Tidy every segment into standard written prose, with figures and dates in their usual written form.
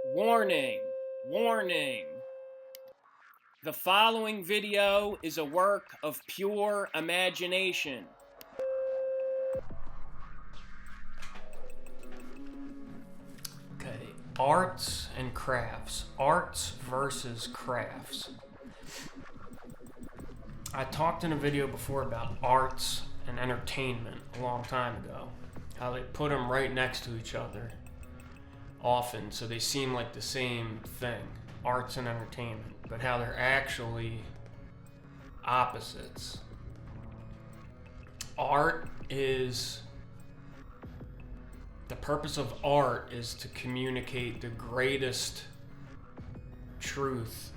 Warning, warning. The following video is a work of pure imagination. Okay, arts and crafts. Arts versus crafts. I talked in a video before about arts and entertainment a long time ago. How they put them right next to each other often, so they seem like the same thing, arts and entertainment, but how they're actually opposites. The purpose of art is to communicate the greatest truth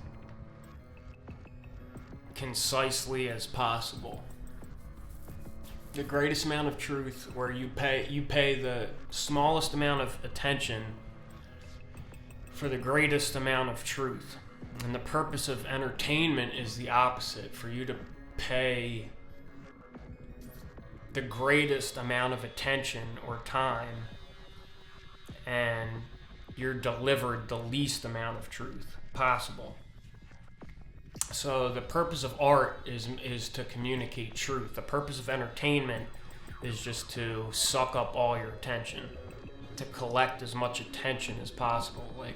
concisely as possible. The greatest amount of truth where you pay the smallest amount of attention for the greatest amount of truth. And the purpose of entertainment is the opposite, for you to pay the greatest amount of attention or time, and you're delivered the least amount of truth possible. So the purpose of art is to communicate truth. The purpose of entertainment is just to suck up all your attention, to collect as much attention as possible. Like,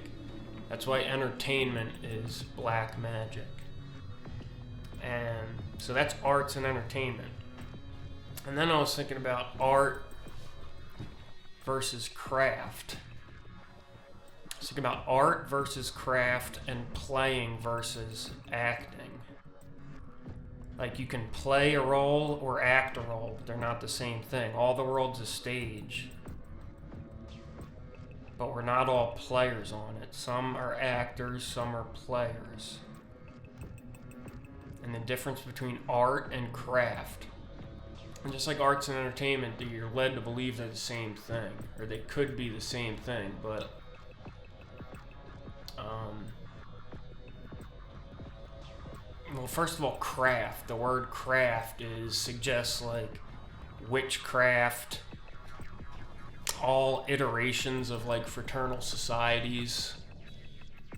that's why entertainment is black magic. And so that's arts and entertainment. And then I was thinking about art versus craft. I was thinking about art versus craft and playing versus acting. Like, you can play a role or act a role, but they're not the same thing. All the world's a stage, but we're not all players on it. Some are actors, some are players. And the difference between art and craft. And just like arts and entertainment, you're led to believe they're the same thing, or they could be the same thing, but well, first of all, craft. The word craft suggests like witchcraft. All iterations of like fraternal societies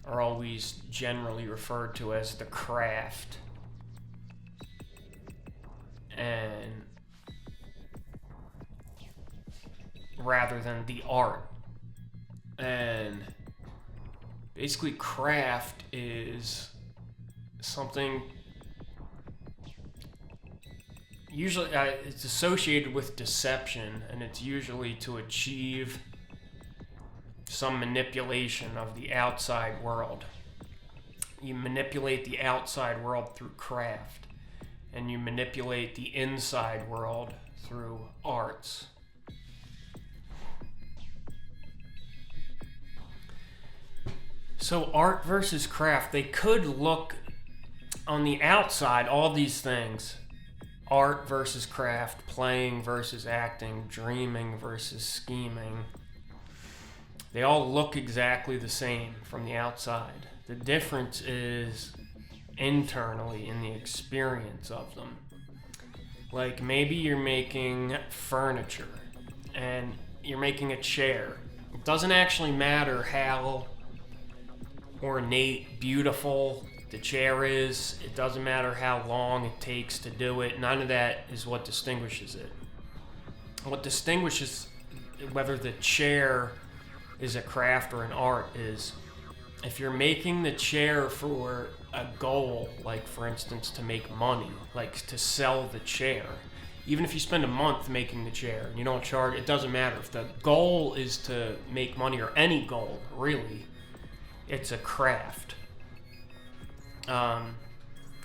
are always generally referred to as the craft. And rather than the art. And basically craft is something usually it's associated with deception, and it's usually to achieve some manipulation of the outside world. You manipulate the outside world through craft, and you manipulate the inside world through arts. So art versus craft, they could look on the outside, all these things, art versus craft, playing versus acting, dreaming versus scheming, they all look exactly the same from the outside. The difference is internally in the experience of them. Like, maybe you're making furniture and you're making a chair. It doesn't actually matter how ornate, beautiful the chair is. It doesn't matter how long it takes to do it. None of that is what distinguishes it. What distinguishes whether the chair is a craft or an art is if you're making the chair for a goal, like for instance to make money, like to sell the chair. Even if you spend a month making the chair and you don't charge, it doesn't matter. If the goal is to make money, or any goal really, it's a craft.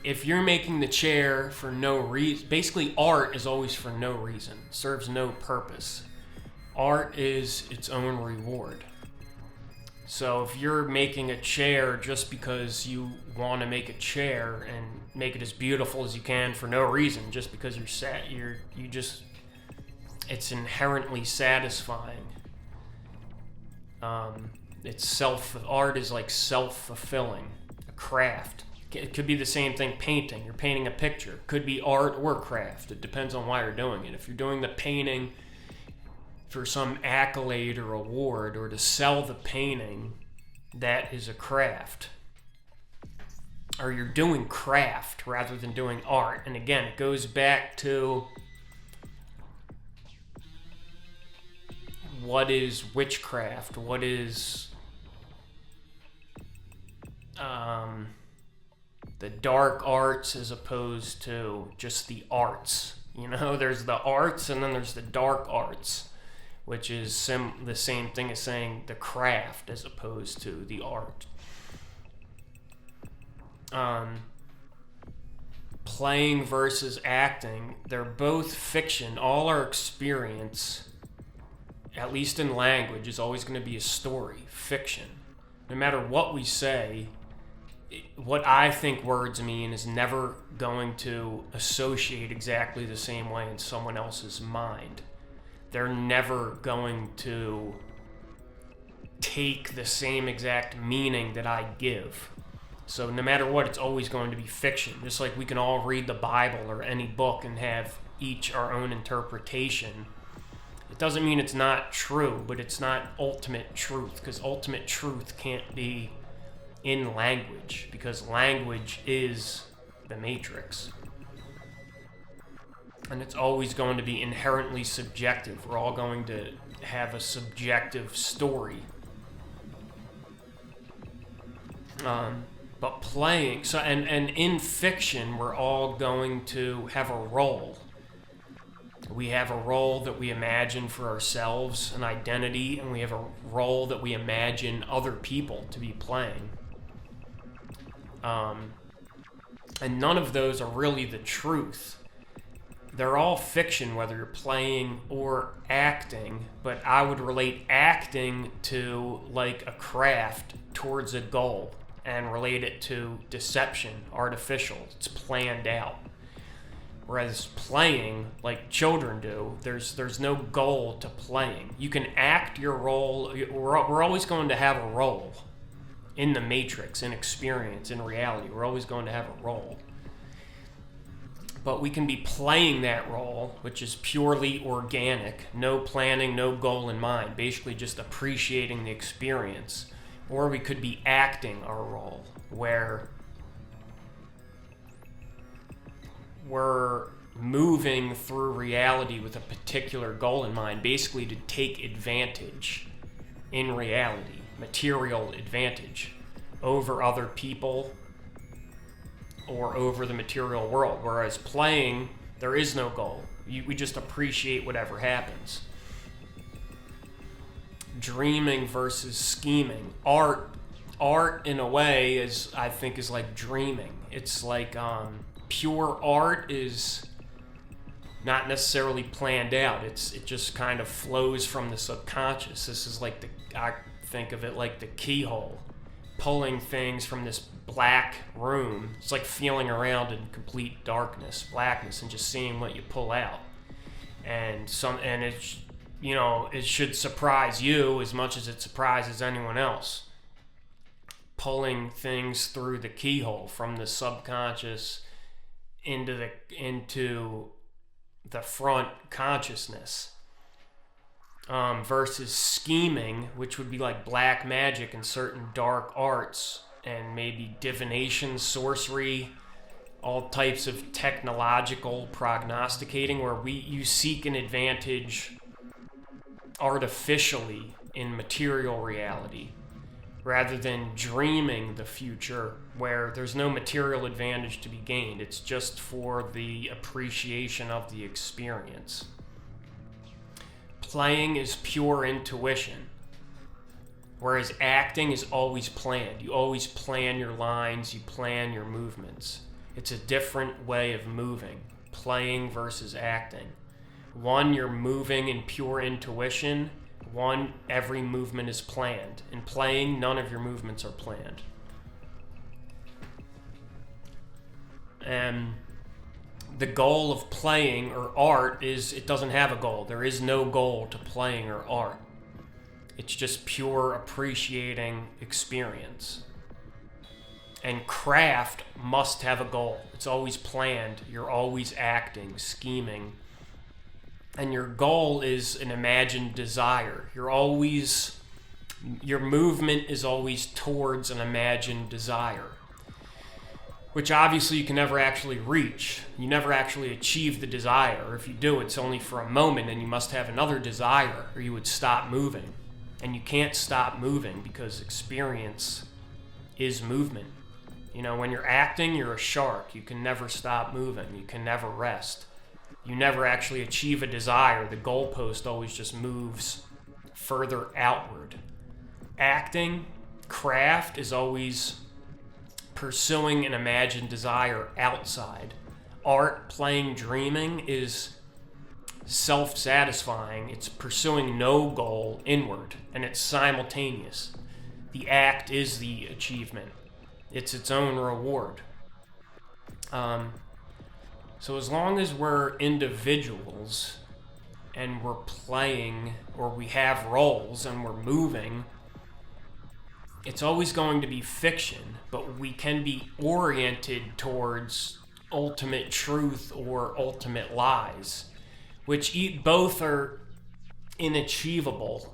If you're making the chair for no reason, basically art is always for no reason, serves no purpose. Art is its own reward. So if you're making a chair just because you want to make a chair and make it as beautiful as you can for no reason, just because it's inherently satisfying. Art is like self-fulfilling. A craft. It could be the same thing, painting. You're painting a picture. Could be art or craft. It depends on why you're doing it. If you're doing the painting for some accolade or award, or to sell the painting, that is a craft. Or you're doing craft rather than doing art. And again, it goes back to what is witchcraft? What is the dark arts as opposed to just the arts? You know, there's the arts and then there's the dark arts, which is the same thing as saying the craft as opposed to the art. Playing versus acting, they're both fiction. All our experience, at least in language, is always going to be a story, fiction. No matter what we say, what I think words mean is never going to associate exactly the same way in someone else's mind. They're never going to take the same exact meaning that I give. So no matter what, it's always going to be fiction. Just like we can all read the Bible or any book and have each our own interpretation. It doesn't mean it's not true, but it's not ultimate truth, because ultimate truth can't be in language, because language is the matrix. And it's always going to be inherently subjective. We're all going to have a subjective story. But playing, so and in fiction, we're all going to have a role. We have a role that we imagine for ourselves, an identity, and we have a role that we imagine other people to be playing. And none of those are really the truth. They're all fiction, whether you're playing or acting, but I would relate acting to like a craft towards a goal and relate it to deception, artificial. It's planned out. Whereas playing, like children do, there's no goal to playing. You can act your role. We're always going to have a role in the matrix, in experience, in reality. We're always going to have a role. But we can be playing that role, which is purely organic, no planning, no goal in mind, basically just appreciating the experience. Or we could be acting our role, where we're moving through reality with a particular goal in mind, basically to take advantage in reality, material advantage, over other people or over the material world. Whereas playing, there is no goal. We just appreciate whatever happens. Dreaming versus scheming. Art in a way I think is like dreaming. It's like pure art is not necessarily planned out. It just kind of flows from the subconscious. This is like I think of it like the keyhole, pulling things from this black room. It's like feeling around in complete darkness, blackness, and just seeing what you pull out. And it's, you know, it should surprise you as much as it surprises anyone else. Pulling things through the keyhole from the subconscious into the front consciousness. Versus scheming, which would be like black magic and certain dark arts, and maybe divination, sorcery, all types of technological prognosticating, where you seek an advantage artificially in material reality, rather than dreaming the future, where there's no material advantage to be gained. It's just for the appreciation of the experience. Playing is pure intuition, whereas acting is always planned. You always plan your lines, you plan your movements. It's a different way of moving, playing versus acting. One, you're moving in pure intuition. One, every movement is planned. In playing, none of your movements are planned. And the goal of playing or art is, it doesn't have a goal. There is no goal to playing or art. It's just pure appreciating experience. And craft must have a goal. It's always planned. You're always acting, scheming. And your goal is an imagined desire. You're always Your movement is always towards an imagined desire, which obviously you can never actually reach. You never actually achieve the desire. If you do, it's only for a moment, and you must have another desire, or you would stop moving. And you can't stop moving because experience is movement. You know, when you're acting, you're a shark. You can never stop moving. You can never rest. You never actually achieve a desire. The goalpost always just moves further outward. Acting, craft is always pursuing an imagined desire outside. Art, playing, dreaming is self-satisfying. It's pursuing no goal inward, and it's simultaneous. The act is the achievement. It's its own reward. So as long as we're individuals and we're playing, or we have roles and we're moving, it's always going to be fiction, but we can be oriented towards ultimate truth or ultimate lies, which both are inachievable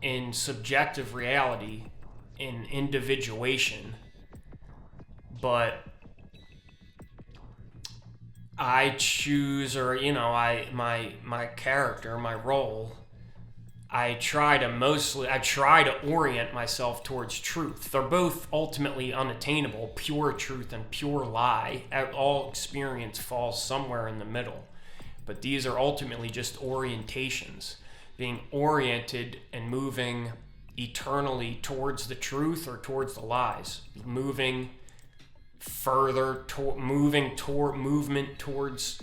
in subjective reality, in individuation. But I choose, or my character, my role, I try to orient myself towards truth. They're both ultimately unattainable, pure truth and pure lie. All experience falls somewhere in the middle. But these are ultimately just orientations, being oriented and moving eternally towards the truth or towards the lies, moving further, movement towards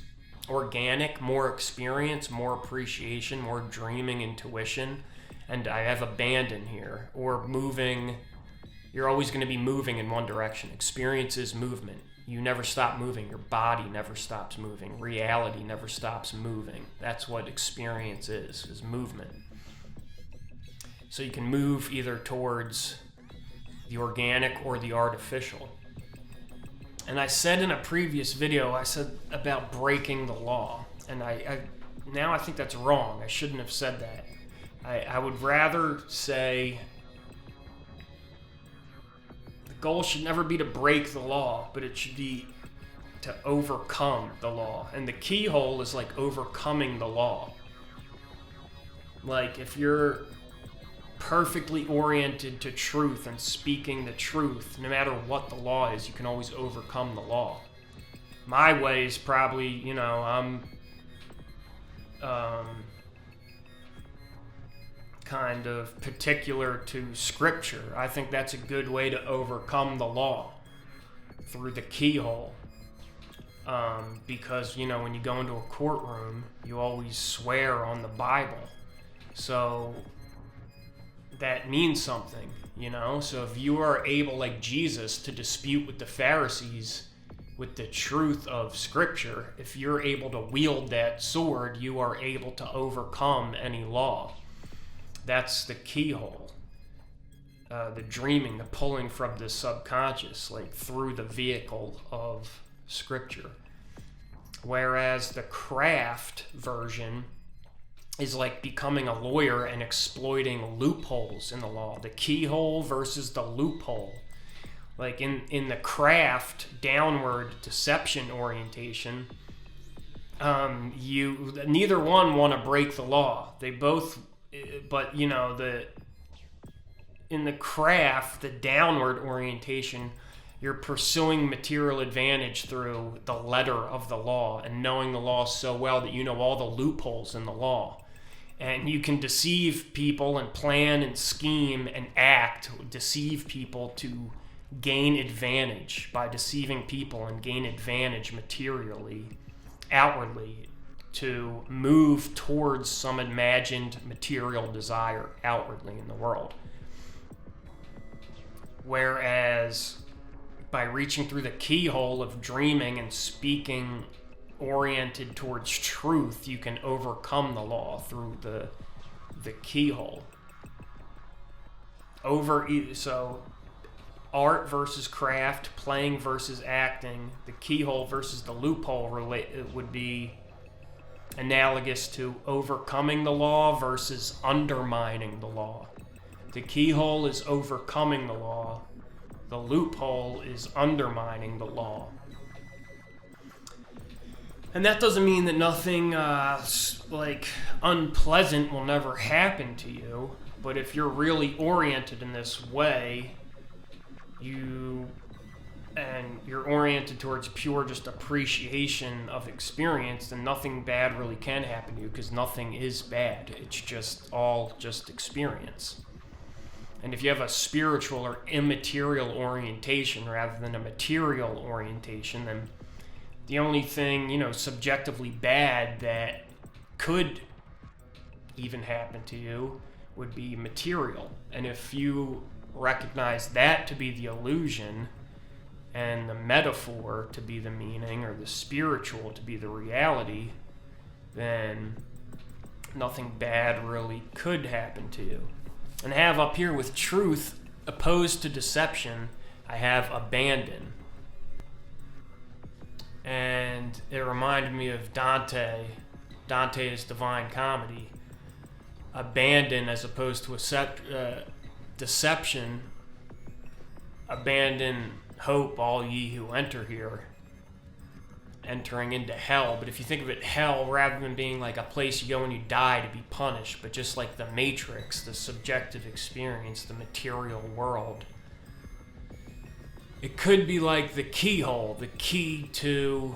organic, more experience, more appreciation, more dreaming, intuition, and I have abandon here, or moving. You're always going to be moving in one direction. Experience is movement. You never stop moving. Your body never stops moving. Reality never stops moving. That's what experience is movement. So you can move either towards the organic or the artificial. And I said in a previous video, I said about breaking the law. And now I think that's wrong. I shouldn't have said that. I would rather say the goal should never be to break the law, but it should be to overcome the law. And the keyhole is like overcoming the law. Like if you're perfectly oriented to truth and speaking the truth, no matter what the law is, you can always overcome the law. My way is probably, I'm kind of particular to scripture. I think that's a good way to overcome the law, through the keyhole. Because, when you go into a courtroom, you always swear on the Bible. So that means something, So if you are able, like Jesus, to dispute with the Pharisees with the truth of Scripture, if you're able to wield that sword, you are able to overcome any law. That's the keyhole. The dreaming, the pulling from the subconscious, like through the vehicle of Scripture. Whereas the craft version is like becoming a lawyer and exploiting loopholes in the law. The keyhole versus the loophole. Like in the craft, downward deception orientation, neither one want to break the law. They both, but in the craft, the downward orientation, you're pursuing material advantage through the letter of the law and knowing the law so well that you know all the loopholes in the law. And you can deceive people and plan and scheme and deceive people to gain advantage by deceiving people and gain advantage materially, outwardly, to move towards some imagined material desire outwardly in the world. Whereas by reaching through the keyhole of dreaming and speaking oriented towards truth, you can overcome the law through the keyhole. So art versus craft, playing versus acting, the keyhole versus the loophole would be analogous to overcoming the law versus undermining the law. The keyhole is overcoming the law. The loophole is undermining the law. And that doesn't mean that nothing unpleasant will never happen to you, but if you're really oriented in this way, you're oriented towards pure just appreciation of experience, then nothing bad really can happen to you, because nothing is bad. It's just all just experience. And if you have a spiritual or immaterial orientation rather than a material orientation, then the only thing, subjectively bad that could even happen to you would be material. And if you recognize that to be the illusion and the metaphor to be the meaning, or the spiritual to be the reality, then nothing bad really could happen to you. And I have up here, with truth opposed to deception, I have abandon. And it reminded me of Dante's Divine Comedy. Abandon as opposed to deception. Abandon hope, all ye who enter here, entering into hell. But if you think of it, hell, rather than being like a place you go when you die to be punished, but just like the Matrix, the subjective experience, the material world, it could be like the keyhole, the key to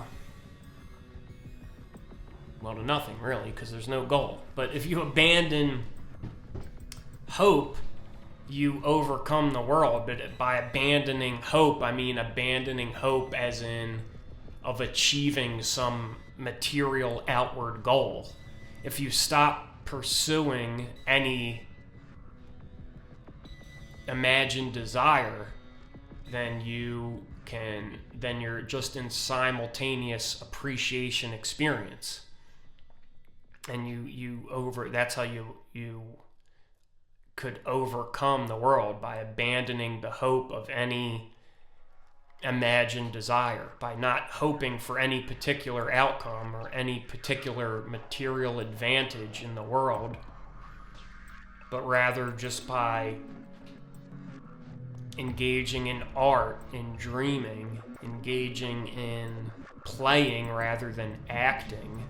nothing really, because there's no goal. But if you abandon hope, you overcome the world. But by abandoning hope, I mean abandoning hope as in of achieving some material outward goal. If you stop pursuing any imagined desire, then you're just in simultaneous appreciation experience. And that's how you could overcome the world, by abandoning the hope of any imagined desire, by not hoping for any particular outcome or any particular material advantage in the world, but rather just by engaging in art, in dreaming, engaging in playing rather than acting,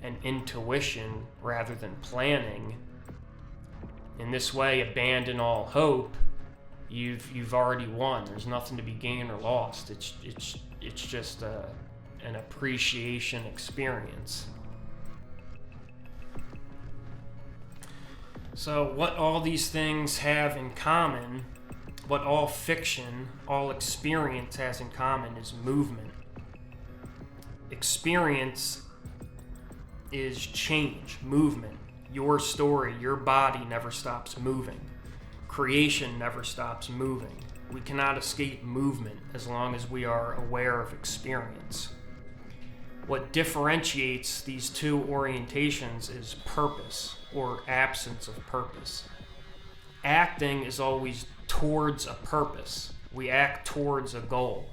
and intuition rather than planning. In this way, abandon all hope. You've already won. There's nothing to be gained or lost. It's just an appreciation experience. So what all these things have in common, what all fiction, all experience has in common, is movement. Experience is change, movement. Your story, your body never stops moving. Creation never stops moving. We cannot escape movement as long as we are aware of experience. What differentiates these two orientations is purpose, or absence of purpose. Acting is always towards a purpose. We act towards a goal.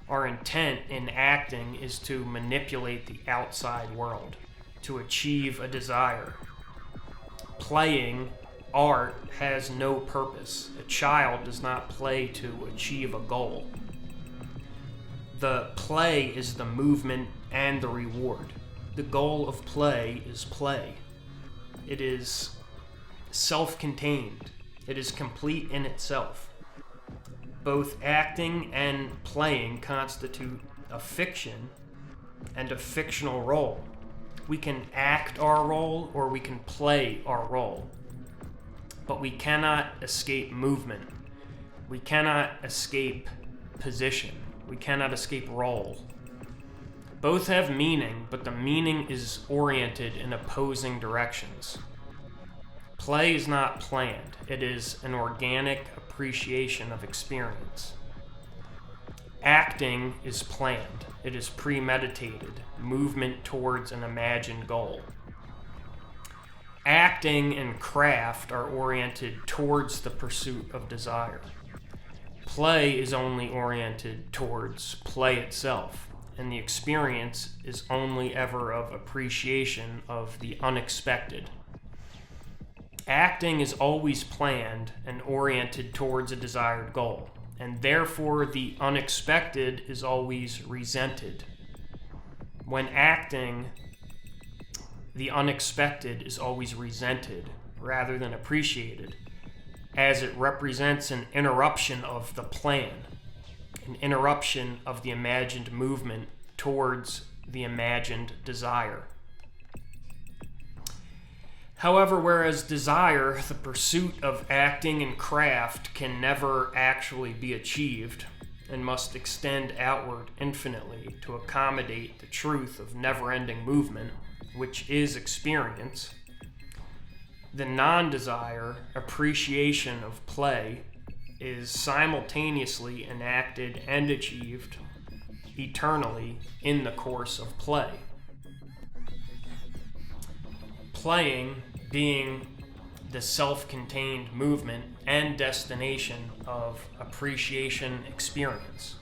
Our intent in acting is to manipulate the outside world, to achieve a desire. Playing, art, has no purpose. A child does not play to achieve a goal. The play is the movement and the reward. The goal of play is play. It is self-contained. It is complete in itself. Both acting and playing constitute a fiction and a fictional role. We can act our role or we can play our role. But we cannot escape movement. We cannot escape position. We cannot escape role. Both have meaning, but the meaning is oriented in opposing directions. Play is not planned. It is an organic appreciation of experience. Acting is planned. It is premeditated, movement towards an imagined goal. Acting and craft are oriented towards the pursuit of desire. Play is only oriented towards play itself, and the experience is only ever of appreciation of the unexpected. Acting is always planned and oriented towards a desired goal, and therefore the unexpected is always resented. When acting, the unexpected is always resented rather than appreciated, as it represents an interruption of the plan, an interruption of the imagined movement towards the imagined desire. However, whereas desire, the pursuit of acting and craft, can never actually be achieved and must extend outward infinitely to accommodate the truth of never-ending movement, which is experience, the non-desire appreciation of play is simultaneously enacted and achieved eternally in the course of play. Playing being the self-contained movement and destination of appreciation experience.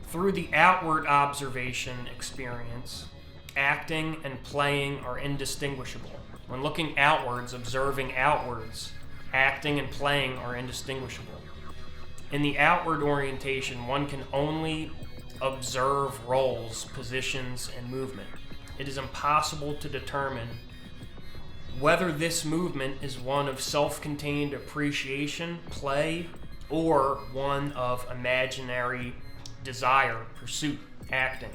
Through the outward observation experience, acting and playing are indistinguishable. When looking outwards, observing outwards, acting and playing are indistinguishable. In the outward orientation, one can only observe roles, positions, and movement. It is impossible to determine whether this movement is one of self-contained appreciation, play, or one of imaginary desire, pursuit, acting.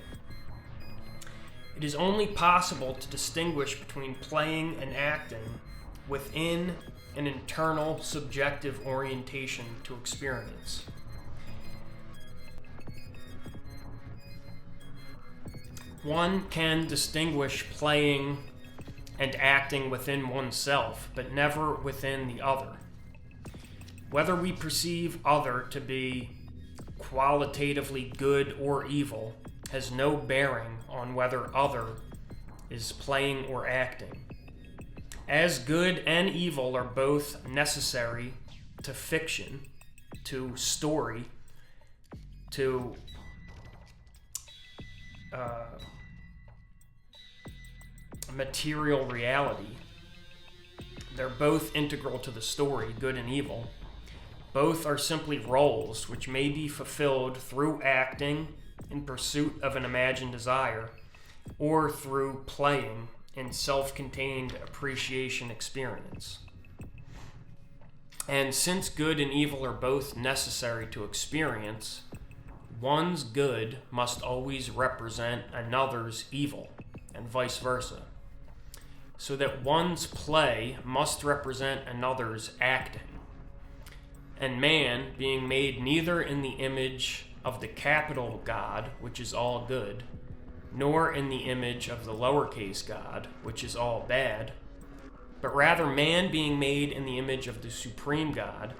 It is only possible to distinguish between playing and acting within an internal subjective orientation to experience. One can distinguish playing and acting within oneself, but never within the other. Whether we perceive other to be qualitatively good or evil has no bearing on whether other is playing or acting. As good and evil are both necessary to fiction, to story, to material reality. They're both integral to the story, good and evil. Both are simply roles which may be fulfilled through acting in pursuit of an imagined desire, or through playing in self-contained appreciation experience. And since good and evil are both necessary to experience, one's good must always represent another's evil, and vice versa, so that one's play must represent another's acting. And man, being made neither in the image of the capital God, which is all good, nor in the image of the lowercase God, which is all bad, but rather man being made in the image of the supreme God,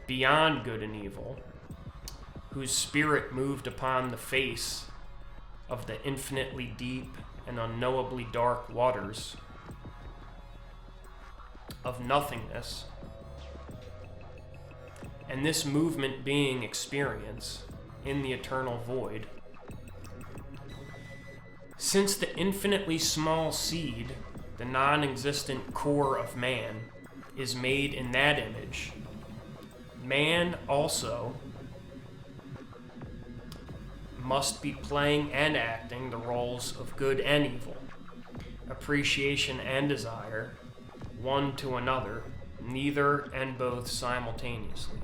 beyond good and evil, whose spirit moved upon the face of the infinitely deep and unknowably dark waters of nothingness, and this movement being experience in the eternal void. Since the infinitely small seed, the non-existent core of man, is made in that image, man also must be playing and acting the roles of good and evil, appreciation and desire, one to another, neither and both simultaneously.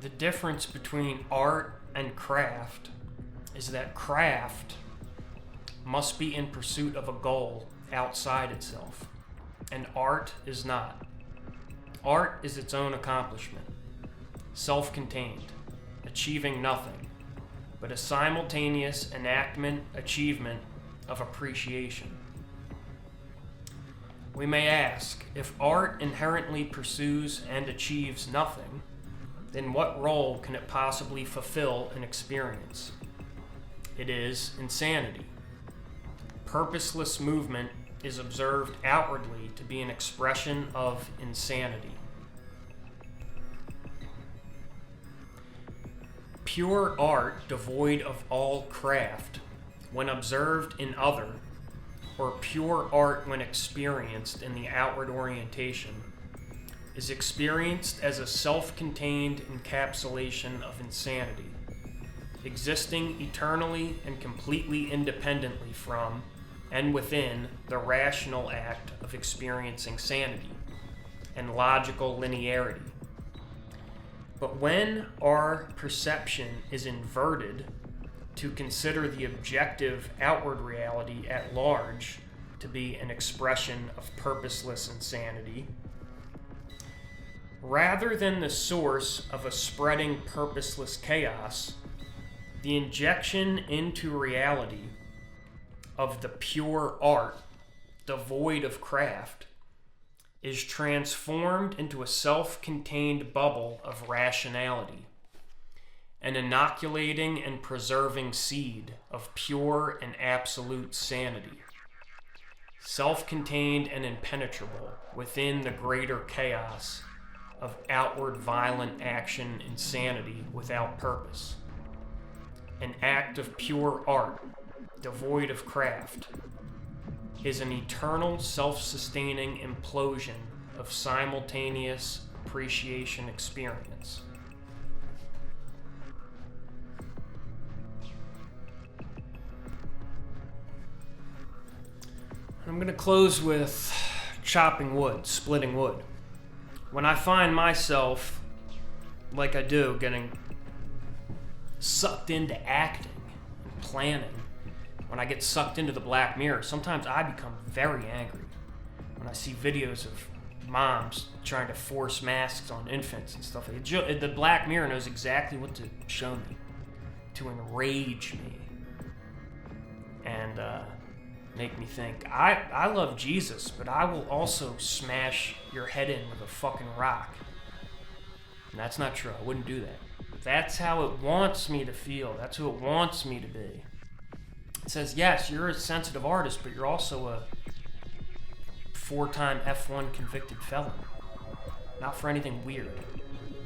The difference between art and craft is that craft must be in pursuit of a goal outside itself, and art is not. Art is its own accomplishment, self-contained, achieving nothing, but a simultaneous achievement of appreciation. We may ask, if art inherently pursues and achieves nothing, then what role can it possibly fulfill in experience? It is insanity. Purposeless movement is observed outwardly to be an expression of insanity. Pure art, devoid of all craft, when observed in other, or pure art when experienced in the outward orientation, is experienced as a self-contained encapsulation of insanity, existing eternally and completely independently from and within the rational act of experiencing sanity and logical linearity. But when our perception is inverted to consider the objective outward reality at large to be an expression of purposeless insanity, rather than the source of a spreading purposeless chaos, the injection into reality of the pure art, devoid of craft, is transformed into a self-contained bubble of rationality, an inoculating and preserving seed of pure and absolute sanity, self-contained and impenetrable within the greater chaos of outward violent action and sanity without purpose. An act of pure art, devoid of craft, is an eternal self-sustaining implosion of simultaneous appreciation experience. I'm going to close with chopping wood, splitting wood. When I find myself, like I do, getting sucked into acting and planning, when I get sucked into the black mirror, sometimes I become very angry when I see videos of moms trying to force masks on infants and stuff. The black mirror knows exactly what to show me to enrage me and make me think, I love Jesus, but I will also smash your head in with a fucking rock. And that's not true. I wouldn't do that. That's how it wants me to feel. That's who it wants me to be. It says, yes, you're a sensitive artist, but you're also a 4-time F1 convicted felon. Not for anything weird.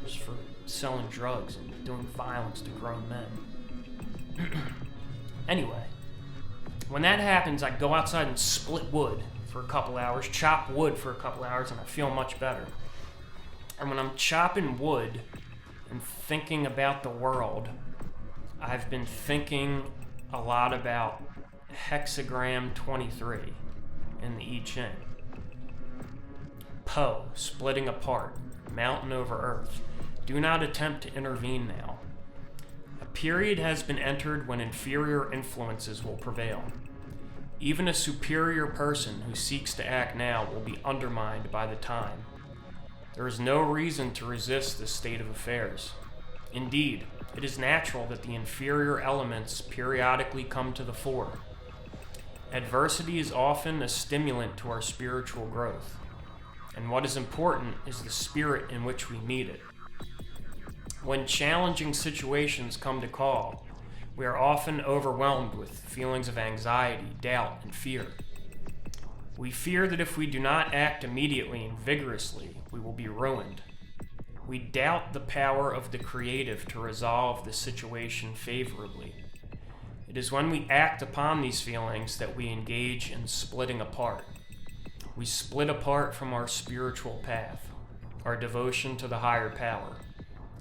Just for selling drugs and doing violence to grown men. Anyway, when that happens, I go outside and split wood for a couple hours, chop wood for a couple hours, and I feel much better. And when I'm chopping wood and thinking about the world, I've been thinking a lot about hexagram 23 in the I Ching. Po, splitting apart, mountain over earth. Do not attempt to intervene now. A period has been entered when inferior influences will prevail. Even a superior person who seeks to act now will be undermined by the time. There is no reason to resist this state of affairs. Indeed, it is natural that the inferior elements periodically come to the fore. Adversity is often a stimulant to our spiritual growth, and what is important is the spirit in which we meet it. When challenging situations come to call, we are often overwhelmed with feelings of anxiety, doubt, and fear. We fear that if we do not act immediately and vigorously, we will be ruined. We doubt the power of the creative to resolve the situation favorably. It is when we act upon these feelings that we engage in splitting apart. We split apart from our spiritual path, our devotion to the higher power,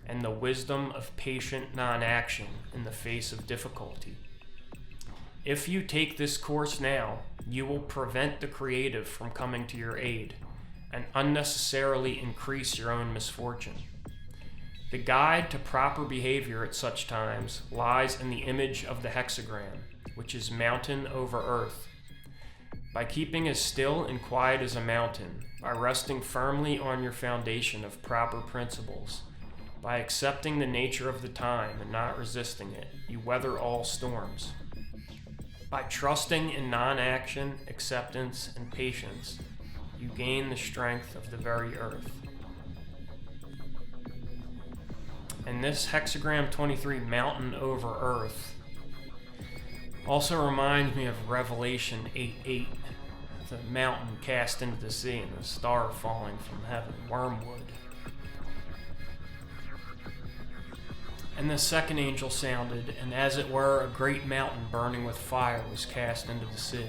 and the wisdom of patient non-action in the face of difficulty. If you take this course now, you will prevent the creative from coming to your aid and unnecessarily increase your own misfortune. The guide to proper behavior at such times lies in the image of the hexagram, which is mountain over earth. By keeping as still and quiet as a mountain, by resting firmly on your foundation of proper principles, by accepting the nature of the time and not resisting it, you weather all storms. By trusting in non-action, acceptance, and patience, you gain the strength of the very earth. And this hexagram 23, mountain over earth, also reminds me of Revelation 8:8, the mountain cast into the sea and the star falling from heaven, wormwood. And the second angel sounded, and as it were, a great mountain burning with fire was cast into the sea.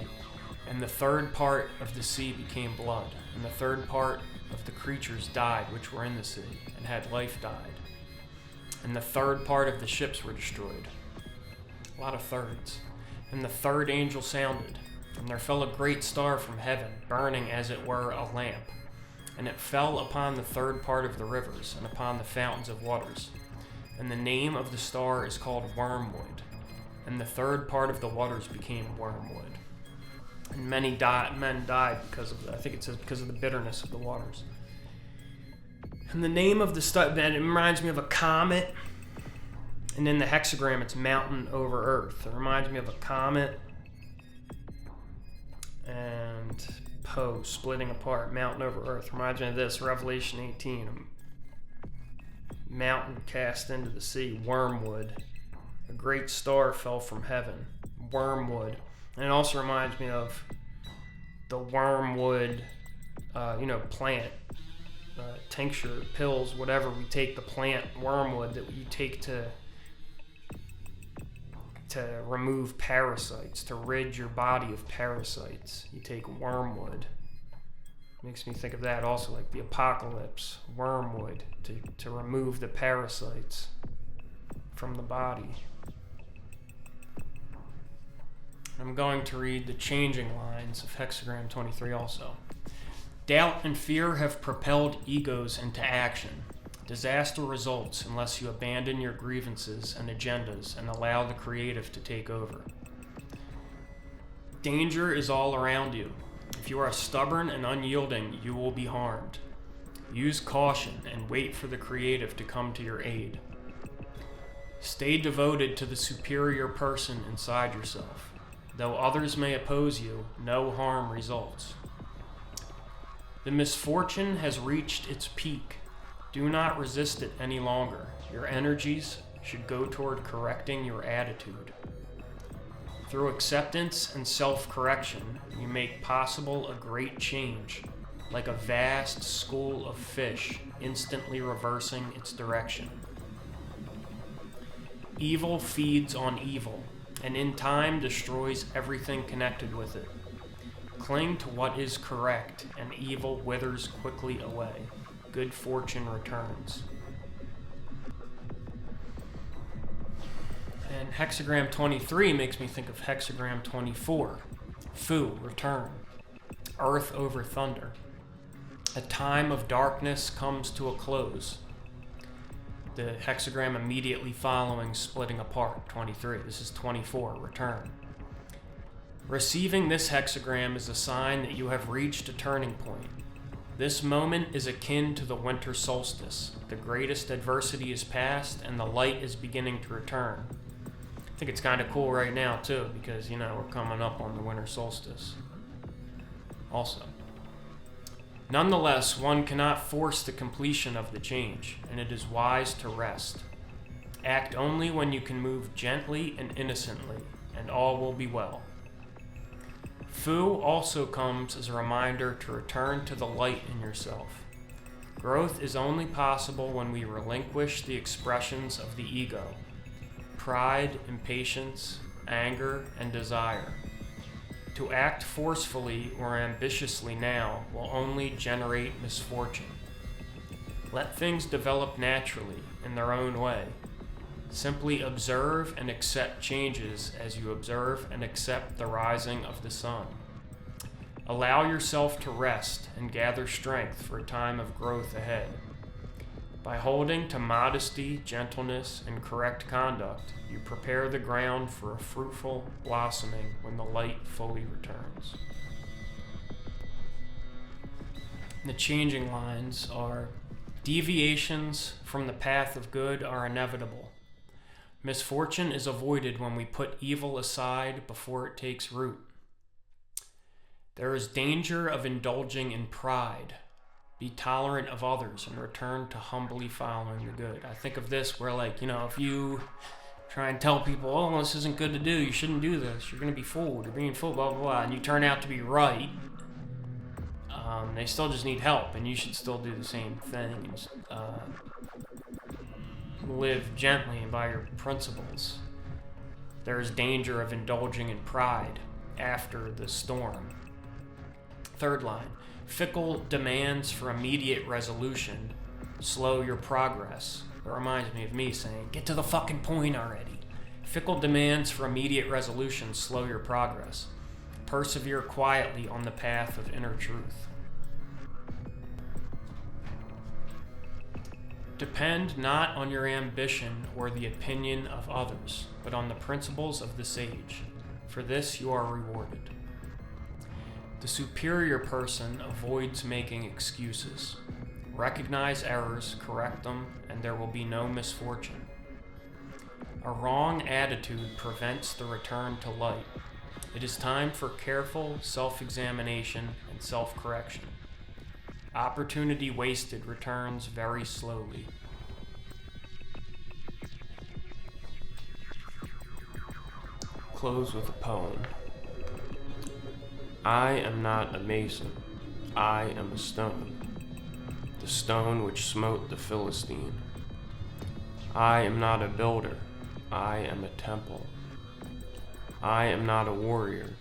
And the third part of the sea became blood, and the third part of the creatures died which were in the sea, and had life died. And the third part of the ships were destroyed. A lot of thirds. And the third angel sounded, and there fell a great star from heaven, burning as it were a lamp. And it fell upon the third part of the rivers, and upon the fountains of waters. And the name of the star is called Wormwood. And the third part of the waters became wormwood. And men died because of, I think it says because of the bitterness of the waters. And the name of the star, it reminds me of a comet. And in the hexagram, it's mountain over earth. It reminds me of a comet and Po splitting apart, mountain over earth. Reminds me of this, Revelation 18. Mountain cast into the sea, wormwood. A great star fell from heaven, wormwood. And it also reminds me of the wormwood, plant, tincture, pills, whatever we take, the plant wormwood that you take to remove parasites, to rid your body of parasites. You take wormwood. Makes me think of that also, like the apocalypse, wormwood, to remove the parasites from the body. I'm going to read the changing lines of hexagram 23 also. Doubt and fear have propelled egos into action. Disaster results unless you abandon your grievances and agendas and allow the creative to take over. Danger is all around you. If you are stubborn and unyielding, you will be harmed. Use caution and wait for the creative to come to your aid. Stay devoted to the superior person inside yourself. Though others may oppose you, no harm results. The misfortune has reached its peak. Do not resist it any longer. Your energies should go toward correcting your attitude. Through acceptance and self-correction, you make possible a great change, like a vast school of fish instantly reversing its direction. Evil feeds on evil, and in time destroys everything connected with it. Cling to what is correct, and evil withers quickly away. Good fortune returns. And hexagram 23 makes me think of hexagram 24. Fu, return. Earth over thunder. A time of darkness comes to a close. The hexagram immediately following splitting apart, 23. This is 24, return. Receiving this hexagram is a sign that you have reached a turning point. This moment is akin to the winter solstice. The greatest adversity is past and the light is beginning to return. I think it's kind of cool right now too, because we're coming up on the winter solstice also. Nonetheless, one cannot force the completion of the change, and it is wise to rest. Act only when you can move gently and innocently, and all will be well. Fu also comes as a reminder to return to the light in yourself. Growth is only possible when we relinquish the expressions of the ego: pride, impatience, anger, and desire. To act forcefully or ambitiously now will only generate misfortune. Let things develop naturally in their own way. Simply observe and accept changes as you observe and accept the rising of the sun. Allow yourself to rest and gather strength for a time of growth ahead. By holding to modesty, gentleness, and correct conduct, you prepare the ground for a fruitful blossoming when the light fully returns. The changing lines are: deviations from the path of good are inevitable. Misfortune is avoided when we put evil aside before it takes root. There is danger of indulging in pride. Be tolerant of others and return to humbly following the good. I think of this where, if you try and tell people, oh, this isn't good to do, you shouldn't do this, you're going to be fooled, you're being fooled, blah, blah, blah, and you turn out to be right, they still just need help, and you should still do the same thing. live gently by your principles. There is danger of indulging in pride after the storm. Third line, fickle demands for immediate resolution slow your progress. It reminds me of me saying, get to the fucking point already. Fickle demands for immediate resolution slow your progress. Persevere quietly on the path of inner truth. Depend not on your ambition or the opinion of others, but on the principles of the sage. For this you are rewarded. The superior person avoids making excuses. Recognize errors, correct them, and there will be no misfortune. A wrong attitude prevents the return to light. It is time for careful self-examination and self-correction. Opportunity wasted returns very slowly. Close with a poem. I am not a mason, I am a stone, the stone which smote the Philistine. I am not a builder, I am a temple. I am not a warrior,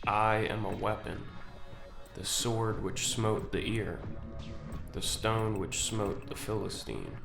I am a weapon, the sword which smote the ear, the stone which smote the Philistine.